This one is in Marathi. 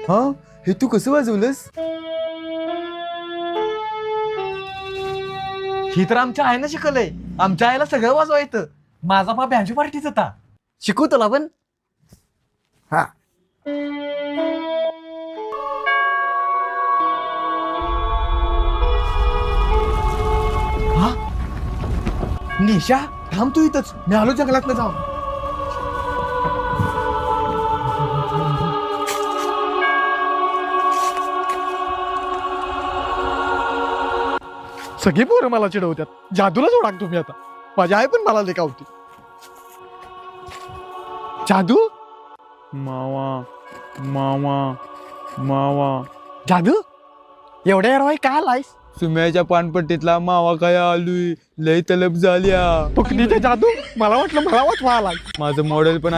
हा, हे तू कसं वाजवलंस? ही तर आमच्या आईनं शिकवलंय. आमच्या आईला सगळं वाजवायचं. माझा बाप बँजो पार्टीच होता. शिकू तुला पण. हा. हा, निशा थांब तू इथंच, मी आलो जंगलातनं जाऊन. सगळी पोरं मला चिडवत्यात. जादूला जोडा तुम्ही आता. माझी आई पण मला लेखावती. जादू मावा मावा मावा. जादू एवढ्या एरवाई का आलायस? सुम्याच्या पानपट्टीतला मावा काय आलोय, लय तलब झाल्या. फुकणीचे जादू मला वाटलं मला वाचवा आलाय. माझं मॉडेल पण